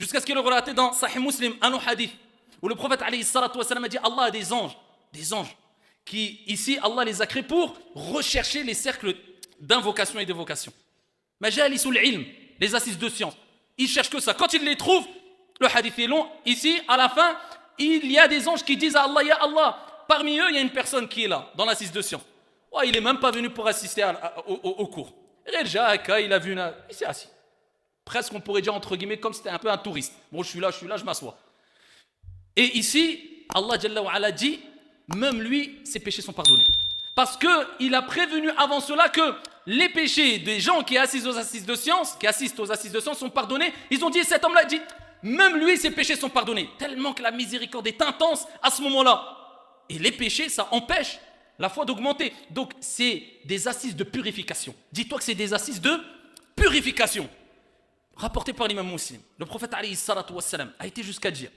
Jusqu'à ce qu'il ait relaté dans Sahih Muslim un autre hadith où le prophète alayhi salatu wassalam a dit Allah a des anges qui ici Allah les a créés pour rechercher les cercles d'invocation et d'évocation. Majalisul ilm, les assises de science. Ils cherchent que ça. Quand ils les trouvent, le hadith est long. Ici, à la fin, il y a des anges qui disent à Allah, Ya Allah. Parmi eux, il y a une personne qui est là, dans l'assise de science. Oh, il n'est même pas venu pour assister au cours. Il a vu il s'est assis. Presque, on pourrait dire, entre guillemets, comme si c'était un peu un touriste. Bon, je suis là, je m'assois. Et ici, Allah Jalla wa Ala dit, même lui, ses péchés sont pardonnés. Parce qu'il a prévenu avant cela que les péchés des gens qui assistent aux assises de science, sont pardonnés. Ils ont dit, cet homme-là dit, même lui, ses péchés sont pardonnés. Tellement que la miséricorde est intense à ce moment-là. Et les péchés, ça empêche la foi d'augmenter. Donc, c'est des assises de purification. Dis-toi que c'est des assises de purification. Rapporté par l'imam Muslim. Le prophète alayhi salatu wassalam a été jusqu'à dire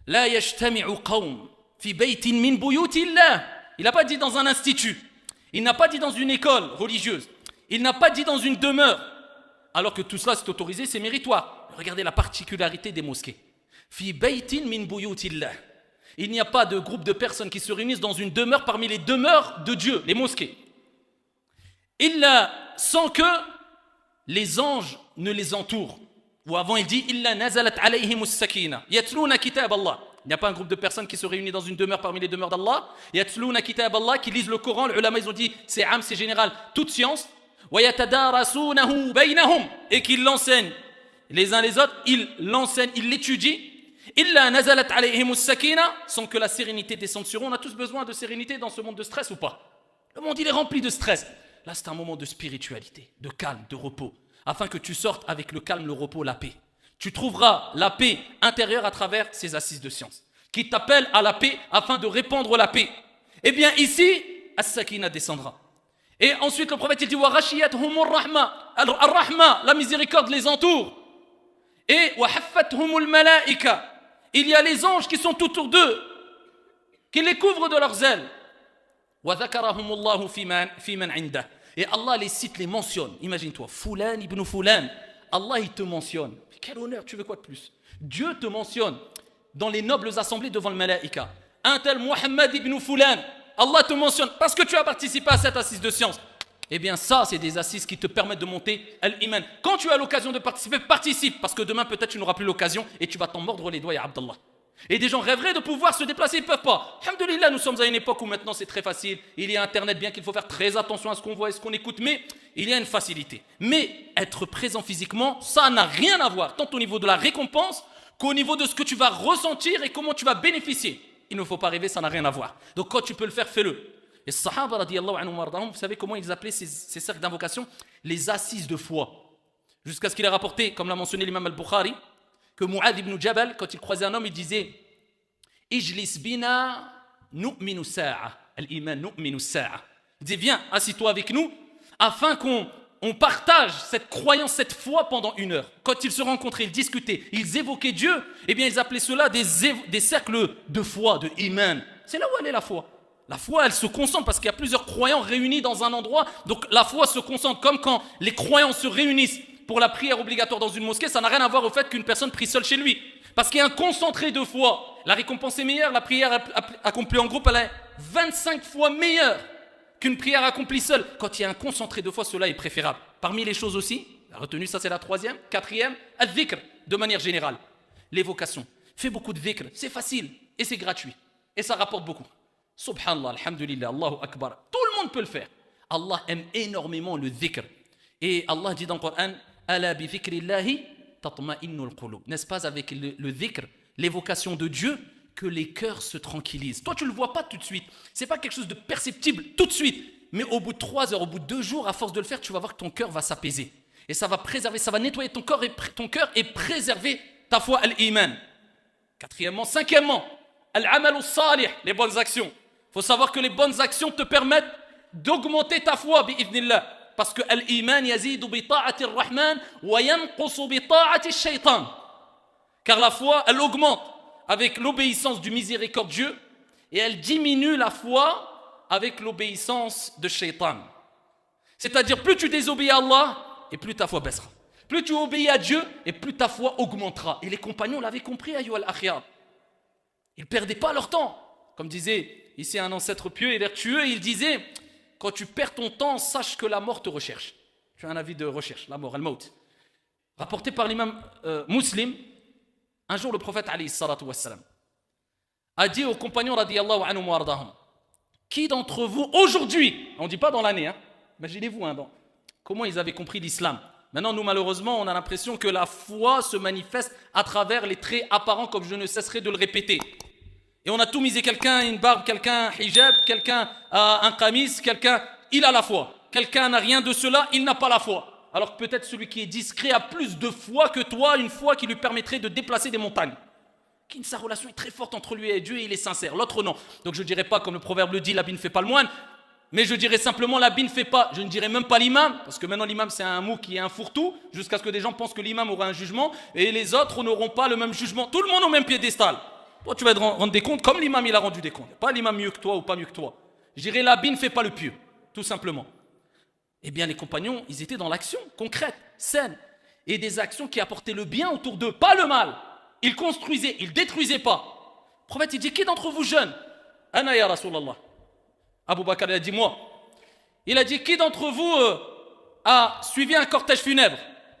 La yajtami'u qawm fi baytin min buyutillah. Il n'a pas dit dans un institut. Il n'a pas dit dans une école religieuse. Il n'a pas dit dans une demeure. Alors que tout cela c'est autorisé, c'est méritoire. Regardez la particularité des mosquées. Fi baytin min buyutillah. Il n'y a pas de groupe de personnes qui se réunissent dans une demeure parmi les demeures de Dieu, les mosquées. Illa sans que les anges ne les entourent. Ou avant il dit Illa nazalat alayhimus sakina yatluna kitab Allah. Il n'y a pas un groupe de personnes qui se réunissent dans une demeure parmi les demeures d'Allah. Yatluna kitab Allah, qui lisent le Coran. Les ulama ils ont dit c'est am, c'est général, toute science. Wa yatadarasunahu baynahum, et qu'ils l'enseignent les uns les autres. Ils l'enseignent, ils l'étudient. Illa nazalat alayhimus sakina, sans que la sérénité descende sur eux. On a tous besoin de sérénité dans ce monde de stress ou pas? Le monde il est rempli de stress. Là c'est un moment de spiritualité, de calme, de repos, afin que tu sortes avec le calme, le repos, la paix. Tu trouveras la paix intérieure à travers ces assises de science, qui t'appellent à la paix afin de répandre la paix. Eh bien ici, as-sakina descendra. Et ensuite le prophète il dit wa ghashiyatuhumur rahma. Alors ar-rahma, la miséricorde les entoure. Et wa haffathumul malaika. Il y a les anges qui sont autour d'eux, qui les couvrent de leurs ailes. Wa dhakarahumullahu fi man indah. Et Allah les cite, les mentionne. Imagine-toi, Fulan ibn Fulan. Allah il te mentionne. Quel honneur, tu veux quoi de plus? Dieu te mentionne dans les nobles assemblées devant le malaïka. Un tel Muhammad ibn Fulan. Allah te mentionne parce que tu as participé à cette assise de science. Eh bien ça, c'est des assises qui te permettent de monter al-iman. Quand tu as l'occasion de participer, participe. Parce que demain, peut-être, tu n'auras plus l'occasion et tu vas t'en mordre les doigts, ya Abdallah. Et des gens rêveraient de pouvoir se déplacer, ils ne peuvent pas. Alhamdulillah, nous sommes à une époque où maintenant c'est très facile. Il y a Internet, bien qu'il faut faire très attention à ce qu'on voit et ce qu'on écoute, mais il y a une facilité. Mais être présent physiquement, ça n'a rien à voir, tant au niveau de la récompense qu'au niveau de ce que tu vas ressentir et comment tu vas bénéficier. Il ne faut pas rêver, ça n'a rien à voir. Donc quand tu peux le faire, fais-le. Et Sahaba, radiyallahu anhum wardahum, vous savez comment ils appelaient ces cercles d'invocation? Les assises de foi. Jusqu'à ce qu'il ait rapporté, comme l'a mentionné l'imam al-Bukhari, que Mu'adh ibn Jabal, quand il croisait un homme, il disait Ijlis bina nu'minu sa'a. Al-iman nu'minu sa'a. Il disait viens, assis-toi avec nous, afin qu'on partage cette croyance, cette foi pendant 1 heure. Quand ils se rencontraient, ils discutaient, ils évoquaient Dieu, eh bien ils appelaient cela des cercles de foi, de iman. C'est là où elle est la foi. La foi, elle se concentre parce qu'il y a plusieurs croyants réunis dans un endroit. Donc la foi se concentre comme quand les croyants se réunissent pour la prière obligatoire dans une mosquée. Ça n'a rien à voir au fait qu'une personne prie seule chez lui. Parce qu'il y a un concentré de foi. La récompense est meilleure. La prière accomplie en groupe, elle est 25 fois meilleure qu'une prière accomplie seule. Quand il y a un concentré de foi, cela est préférable. Parmi les choses aussi, la retenue, ça c'est la 3e. 4e, al-dhikr, de manière générale. L'évocation. Fais beaucoup de dhikr. C'est facile et c'est gratuit. Et ça rapporte beaucoup. Subhanallah, alhamdulillah, Allahu Akbar. Tout le monde peut le faire. Allah aime énormément le dhikr. Et Allah dit dans le Coran, Ala bi dhikrillahi tatma'innul qulub. N'est-ce pas avec le dhikr, l'évocation de Dieu, que les cœurs se tranquillisent. Toi, tu ne le vois pas tout de suite. Ce n'est pas quelque chose de perceptible tout de suite. Mais au bout de 3 heures, au bout de 2 jours, à force de le faire, tu vas voir que ton cœur va s'apaiser. Et ça va préserver, ça va nettoyer ton cœur et préserver ta foi al-iman. 4e, 5e, al-amal salih, les bonnes actions. Il faut savoir que les bonnes actions te permettent d'augmenter ta foi, bi'idhnillah. Parce que l'iman yazidu bi ta'ati ar-Rahman wa yanqusu bi ta'ati ash-shaytan. Car la foi, elle augmente avec l'obéissance du miséricordieux et elle diminue la foi avec l'obéissance de shaytan. C'est-à-dire plus tu désobéis à Allah et plus ta foi baissera. Plus tu obéis à Dieu, et plus ta foi augmentera. Et les compagnons l'avaient compris, ayyuha al-akhyar. Ils ne perdaient pas leur temps. Comme disait ici un ancêtre pieux et vertueux, il disait, quand tu perds ton temps, sache que la mort te recherche. Tu as un avis de recherche, la mort, al-maut. Rapporté par l'imam Muslim, un jour le prophète alayhi salatu wassalam a dit aux compagnons radiyallahu anhum wa ardahum, qui d'entre vous aujourd'hui, on ne dit pas dans l'année, hein, imaginez-vous comment ils avaient compris l'islam. Maintenant nous malheureusement on a l'impression que la foi se manifeste à travers les traits apparents, comme je ne cesserai de le répéter. Et on a tout misé, quelqu'un a une barbe, quelqu'un a un hijab, quelqu'un a un qamis, quelqu'un il a la foi, quelqu'un n'a rien de cela, il n'a pas la foi. Alors que peut-être celui qui est discret a plus de foi que toi, une foi qui lui permettrait de déplacer des montagnes. Sa relation est très forte entre lui et Dieu et il est sincère, l'autre non. Donc je ne dirais pas comme le proverbe le dit, l'habit ne fait pas le moine, mais je dirais simplement l'habit ne fait pas, je ne dirais même pas l'imam, parce que maintenant l'imam c'est un mot qui est un fourre-tout, jusqu'à ce que des gens pensent que l'imam aura un jugement et les autres n'auront pas le même jugement. Tout le monde au même piédestal. Toi tu vas te rendre des comptes comme l'imam il a rendu des comptes. Pas l'imam mieux que toi ou pas mieux que toi. Je dirais l'habit ne fait pas le pieux, tout simplement. Eh bien les compagnons, ils étaient dans l'action concrète, saine, et des actions qui apportaient le bien autour d'eux, pas le mal. Ils construisaient, ils détruisaient pas. Le prophète il dit, qui d'entre vous jeunes? Ana ya Rasulallah. Abu Bakr il a dit moi. Il a dit, qui d'entre vous a suivi un cortège funèbre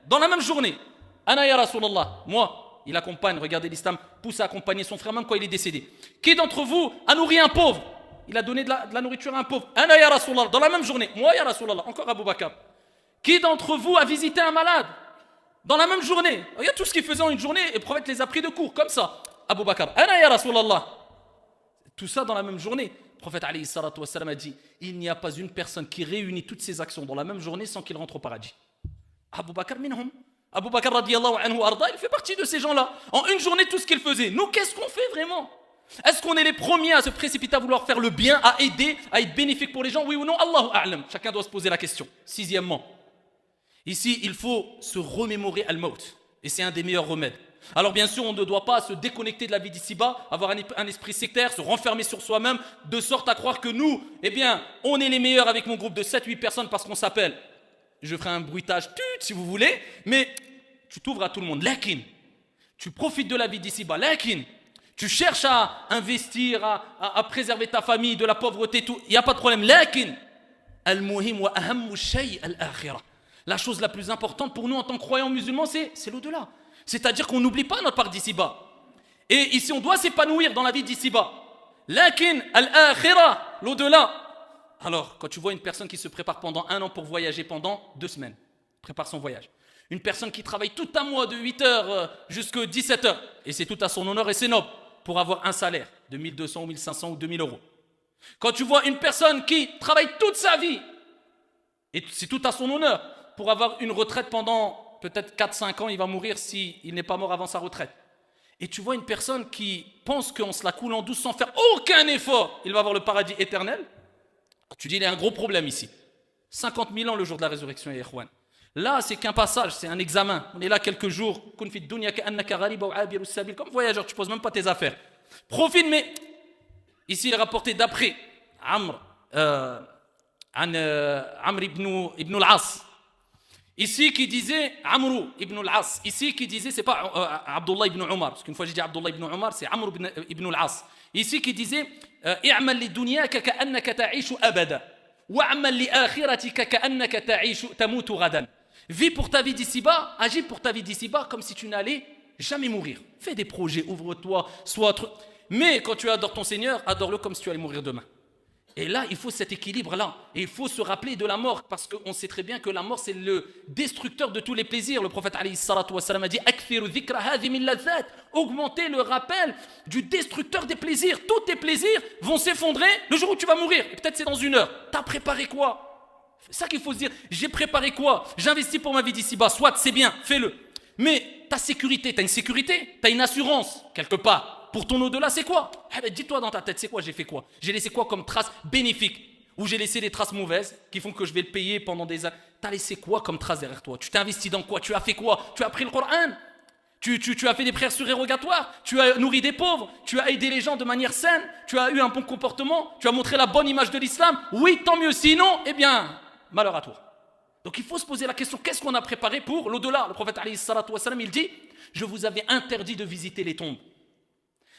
dans la même journée? Ana ya Rasulallah. Moi, il accompagne, regardez l'islam, pousse à accompagner son frère même quand il est décédé. Qui d'entre vous a nourri un pauvre? Il a donné de la nourriture à un pauvre. Ana ya Rasulallah. Dans la même journée. Moi ya Rasulallah. Encore Abu Bakr. Qui d'entre vous a visité un malade? Dans la même journée. Regarde tout ce qu'il faisait en une journée et le prophète les a pris de court, comme ça. Abu Bakr. Ana ya Rasulallah. Tout ça dans la même journée. Le prophète alayhi salatu wassalam a dit, il n'y a pas une personne qui réunit toutes ces actions dans la même journée sans qu'il rentre au paradis. Abu Bakr minhum. Abu Bakr radiyallahu anhu arda, il fait partie de ces gens-là. En une journée, tout ce qu'il faisait. Nous, qu'est-ce qu'on fait vraiment? Est-ce qu'on est les premiers à se précipiter à vouloir faire le bien, à aider, à être bénéfique pour les gens? Oui ou non? Allahu a'lam. Chacun doit se poser la question. Sixièmement, ici, il faut se remémorer al-maut. Et c'est un des meilleurs remèdes. Alors bien sûr, on ne doit pas se déconnecter de la vie d'ici-bas, avoir un esprit sectaire, se renfermer sur soi-même, de sorte à croire que nous, eh bien, on est les meilleurs avec mon groupe de 7-8 personnes parce qu'on s'appelle. Je ferai un bruitage, si vous voulez, mais tu t'ouvres à tout le monde. Lakin, tu profites de la vie d'ici-bas. Lakin, tu cherches à investir, à préserver ta famille de la pauvreté, tout. Il n'y a pas de problème. Lakin, al-muhim wa ahammu shay al-akhirah. La chose la plus importante pour nous en tant que croyants musulmans, c'est l'au-delà. C'est-à-dire qu'on n'oublie pas notre part d'ici-bas. Et ici, on doit s'épanouir dans la vie d'ici-bas. Lakin al-akhirah, l'au-delà. Alors, quand tu vois une personne qui se prépare pendant 1 an pour voyager pendant 2 semaines, prépare son voyage. Une personne qui travaille tout un mois de 8h jusqu'à 17h, et c'est tout à son honneur et c'est noble, pour avoir un salaire de 1200 ou 1500 ou 2000 euros. Quand tu vois une personne qui travaille toute sa vie, et c'est tout à son honneur, pour avoir une retraite pendant peut-être 4-5 ans, il va mourir s'il n'est pas mort avant sa retraite. Et tu vois une personne qui pense qu'on se la coule en douce sans faire aucun effort, il va avoir le paradis éternel. Tu dis, il y a un gros problème ici. 50 000 ans le jour de la résurrection, ya ikhwan. Là, c'est qu'un passage, c'est un examen. On est là quelques jours. Comme voyageur, tu ne poses même pas tes affaires. Profite, mais ici, il est rapporté d'après Amr ibn al-As. Ici, qui disait, Amr ibn al-As. Ici, qui disait, c'est pas Abdullah ibn Omar. Parce qu'une fois, j'ai dit Abdullah ibn Omar, c'est Amr ibn al-As. Ici, qui disait, i'mal li dunyaka ka'annaka ta'ishu abada. Wa'mal li akhiratika ka'annaka tamutu ghadan. Vis pour ta vie d'ici-bas, agis pour ta vie d'ici-bas comme si tu n'allais jamais mourir. Fais des projets, ouvre-toi, sois autre. Mais quand tu adores ton Seigneur, adore-le comme si tu allais mourir demain. Et là, il faut cet équilibre-là. Et il faut se rappeler de la mort, parce qu'on sait très bien que la mort, c'est le destructeur de tous les plaisirs. Le prophète alayhi salatu wassalam a dit augmentez le rappel du destructeur des plaisirs. Tous tes plaisirs vont s'effondrer le jour où tu vas mourir. Et peut-être c'est dans 1 heure. T'as préparé quoi? C'est ça qu'il faut se dire. J'ai préparé quoi? J'investis pour ma vie d'ici-bas. Soit, c'est bien, fais-le. Mais ta sécurité, t'as une sécurité, t'as une assurance, quelque part. Pour ton au-delà, c'est quoi? Dis-toi dans ta tête, c'est quoi? J'ai fait quoi? J'ai laissé quoi comme traces bénéfiques? Ou j'ai laissé des traces mauvaises qui font que je vais le payer pendant des années? T'as laissé quoi comme traces derrière toi? Tu t'es investi dans quoi? Tu as fait quoi? Tu as pris le Coran? Tu as fait des prières surérogatoires? Tu as nourri des pauvres? Tu as aidé les gens de manière saine? Tu as eu un bon comportement? Tu as montré la bonne image de l'islam? Oui, tant mieux. Sinon, eh bien, malheur à toi. Donc il faut se poser la question, qu'est-ce qu'on a préparé pour l'au-delà? Le prophète alayhi salatu wassalam, il dit, je vous avais interdit de visiter les tombes.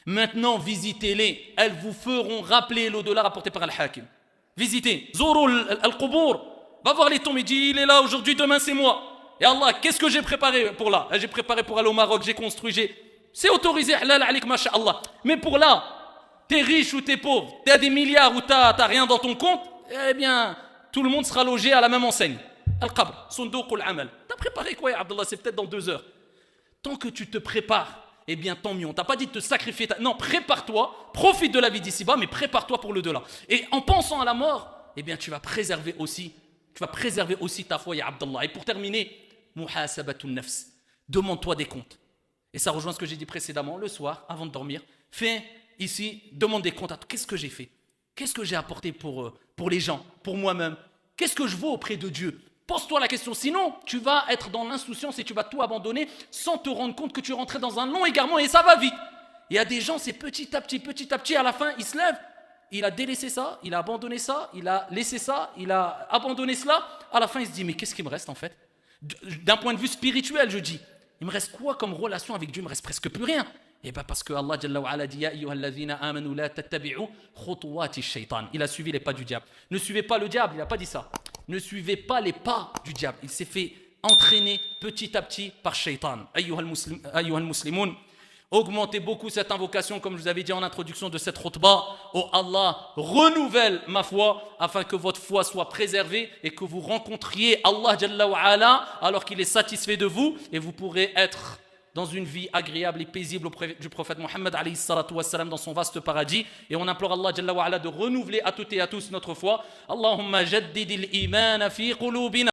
Maintenant, visitez-les. Elles vous feront rappeler l'au-delà rapporté par Al-Hakim. Visitez. Zoro al-Qubour. Va voir les tombes. Il dit, il est là aujourd'hui, demain c'est moi. Et Allah, qu'est-ce que j'ai préparé pour là? J'ai préparé pour aller au Maroc, j'ai construit, c'est autorisé, halal alik, masha'Allah. Mais pour là, t'es riche ou t'es pauvre, t'as des milliards ou t'as rien dans ton compte, eh bien, tout le monde sera logé à la même enseigne. Al-Qabr, Sunduq al-Amal. T'as préparé quoi, Abdallah? C'est peut-être dans 2 heures. Tant que tu te prépares, eh bien, tant mieux. On t'a pas dit de te sacrifier. Non, prépare-toi, profite de la vie d'ici-bas, mais prépare-toi pour le delà. Et en pensant à la mort, eh bien, tu vas préserver aussi ta foi, ya Abdallah. Et pour terminer, muhasabatun nafs. Demande-toi des comptes. Et ça rejoint ce que j'ai dit précédemment, le soir, avant de dormir. Fais ici, demande des comptes à toi. Qu'est-ce que j'ai fait? Qu'est-ce que j'ai apporté pour les gens, pour moi-même? Qu'est-ce que je vaux auprès de Dieu? Pose-toi la question, sinon tu vas être dans l'insouciance et tu vas tout abandonner sans te rendre compte que tu rentrais dans un long égarement et ça va vite. Il y a des gens, c'est petit à petit, à la fin, il se lève, il a délaissé ça, il a abandonné ça, il a laissé ça, il a abandonné cela. À la fin, il se dit, mais qu'est-ce qui me reste en fait? D'un point de vue spirituel, je dis, il me reste quoi comme relation avec Dieu? Il me reste presque plus rien. Et bien parce que Allah Jalla wa Ala dit, Ya ayyuhalladhina amanu la tattabi'u khutuwati shaytan. Il a suivi les pas du diable. Ne suivez pas le diable, il n'a pas dit ça. Ne suivez pas les pas du diable. Il s'est fait entraîner petit à petit par shaytan. Ayyuhal muslimoun, augmentez beaucoup cette invocation, comme je vous avais dit en introduction de cette khutbah. Oh Allah, renouvelle ma foi, afin que votre foi soit préservée et que vous rencontriez Allah Jalla wa Ala alors qu'il est satisfait de vous et vous pourrez être dans une vie agréable et paisible auprès du prophète Mohammed alayhi salatu wassalam dans son vaste paradis. Et on implore Allah Jalla wa Ala de renouveler à toutes et à tous notre foi. Allahumma jaddidil iman fi qulubina.